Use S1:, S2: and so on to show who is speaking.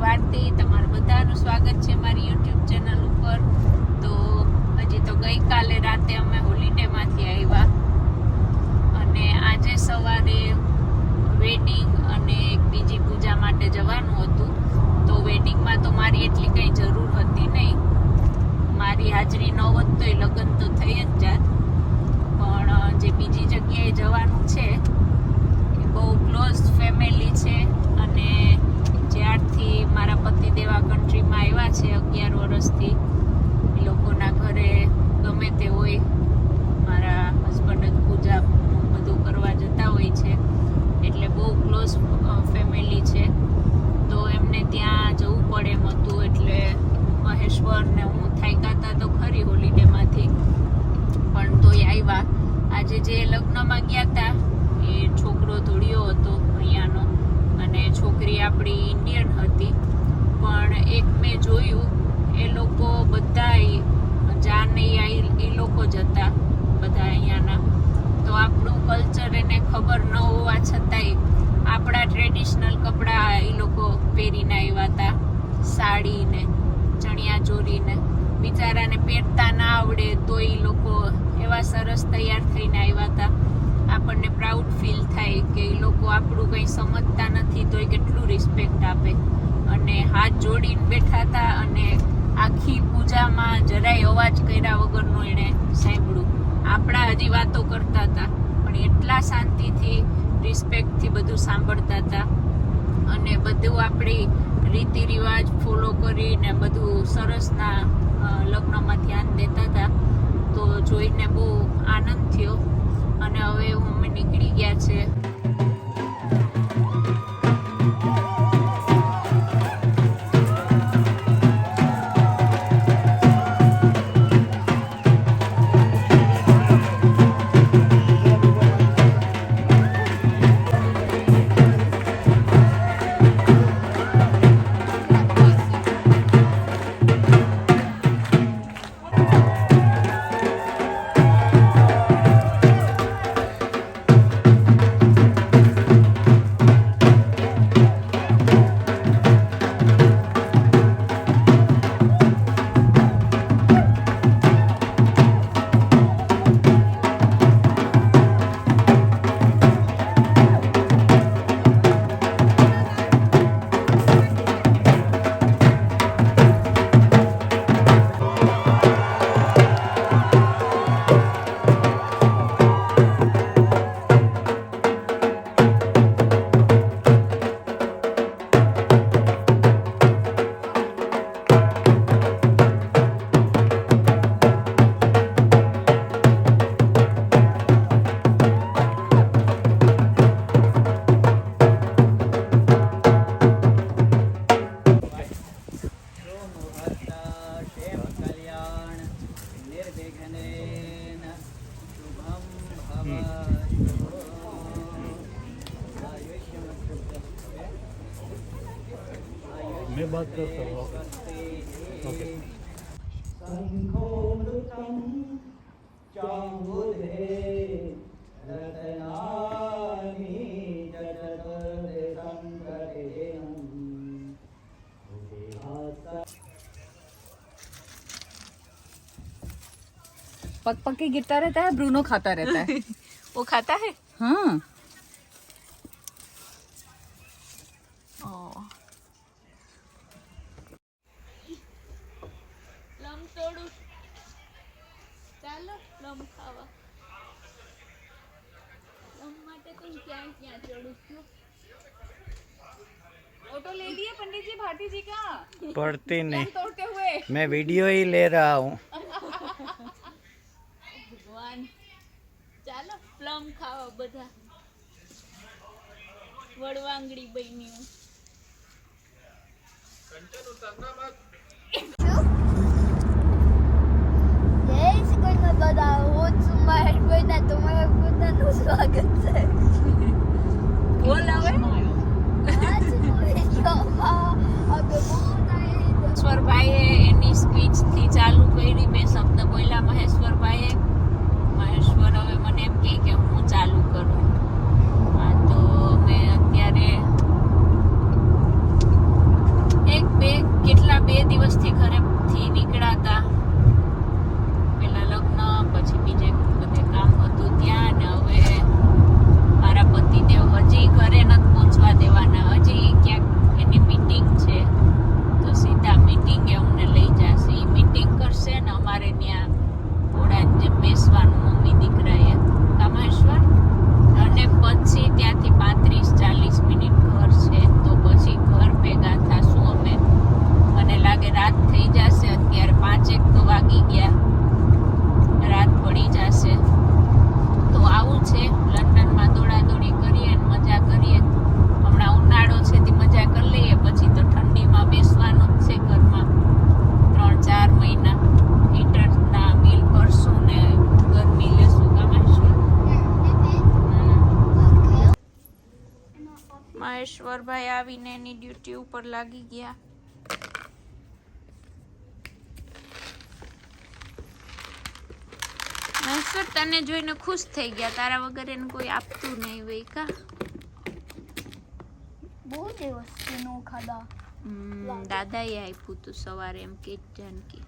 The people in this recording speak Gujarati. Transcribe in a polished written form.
S1: ભારતી. તમારું બધાનું સ્વાગત છે મારી યુટ્યુબ ચેનલ ઉપર. તો હજી તો ગઈકાલે રાતે અમે હોલિડેમાંથી આવ્યા અને આજે સવારે વેડિંગ અને એક બીજી પૂજા માટે જવાનું હતું. તો વેડિંગમાં તો મારી એટલી કંઈ જરૂર હતી નહીં, મારી હાજરી ન હોત તોય લગ્ન તો થઈ જ જાત. પણ જે બીજી જગ્યાએ જવાનું છે એ બહુ ક્લોઝ ફેમિલી છે અને જ્યારથી મારા પતિદેવ આ કન્ટ્રીમાં આવ્યા છે 11 વર્ષથી, એ લોકોના ઘરે ગમે તે હોય મારા હસબન્ડ જ પૂજા બધું કરવા જતા હોય છે, એટલે બહુ ક્લોઝ ફેમિલી છે. તો એમને ત્યાં જવું પડે એમ હતું, એટલે મહેશ્વર ને હું થાક્યા હતા તો ખરી હોલિડેમાંથી, પણ તોય આવ્યા. આજે જે લગ્નમાં ગયા હતા એ છોકરો ધોળિયો હતો અહીંયાનો અને છોકરી આપણી ઇન્ડિયન હતી. પણ એક મેં જોયું, એ લોકો બધા જાને એ લોકો જ હતા બધા અહીંયાના. તો આપણું કલ્ચર એને ખબર ન હોવા છતાંય આપણા ટ્રેડિશનલ કપડાં એ લોકો પહેરીને આવ્યા હતા, સાડી ને ચણિયા ચોરીને. બિચારાને પહેરતા ના આવડે તો એ લોકો એવા સરસ તૈયાર થઈને આવ્યા હતા. આપણને પ્રાઉડ ફીલ થાય કે એ લોકો આપણું કંઈ સમજતા નથી તો એ કેટલું રિસ્પેક્ટ આપે. અને હાથ જોડીને બેઠા હતા અને આખી પૂજામાં જરાય અવાજ કર્યા વગરનું એણે સાંભળ્યું. આપણા હજી વાતો કરતા હતા પણ એટલા શાંતિથી રિસ્પેક્ટથી બધું સાંભળતા હતા અને બધું આપણી રીતિ રિવાજ ફોલો કરીને બધું સરસના લગ્નમાં ધ્યાન દેતા હતા. તો જોઈને બહુ આનંદ થયો અને હવે અમે નીકળી ગયા છે.
S2: मैं बात करता हूँ. ओके.
S3: पक पक के गिरता रहता है, ब्रूनो खाता रहता है.
S1: वो खाता है?
S3: हाँ.
S1: લમ તોડું, ચાલો લમ ખાવા. લમ માટે તો ક્યાં ક્યાં ચડું છું.
S3: ऑटो ले लिए पंडित जी भारती जी का.
S2: पढ़ते नहीं,
S3: तोड़ते हुए
S2: मैं वीडियो ही ले रहा हूँ.
S1: ભગવાન, ચાલો પ્લમ ખાવા બધા. વડવાંગડી બની હું.
S4: જય શ્રી કૃષ્ણ દાદા, હું છું મહેશ ભાઈ, તમારા બધાનું સ્વાગત છે.
S1: બોલ હવે. મહેશ્વરભાઈએ એની સ્પીચથી ચાલુ કરી, બે શબ્દ બોલ્યા મહેશ્વરભાઈએ. મહેશ્વર હવે મને એમ કહે કે હું ચાલુ કરું. હા, તો મેં અત્યારે મહેશ્વરભાઈ આવીને એની ડ્યુટી ઉપર લાગી ગયા. મહેશ્વર તને જોઈને ખુશ થઈ ગયા. તારા વગર એને કોઈ આપતું નહીં હોય કા?
S4: બહુ દિવસથી નો ખાધા.
S1: દાદાએ આપ્યું તું સવારે એમ કે જાનકી.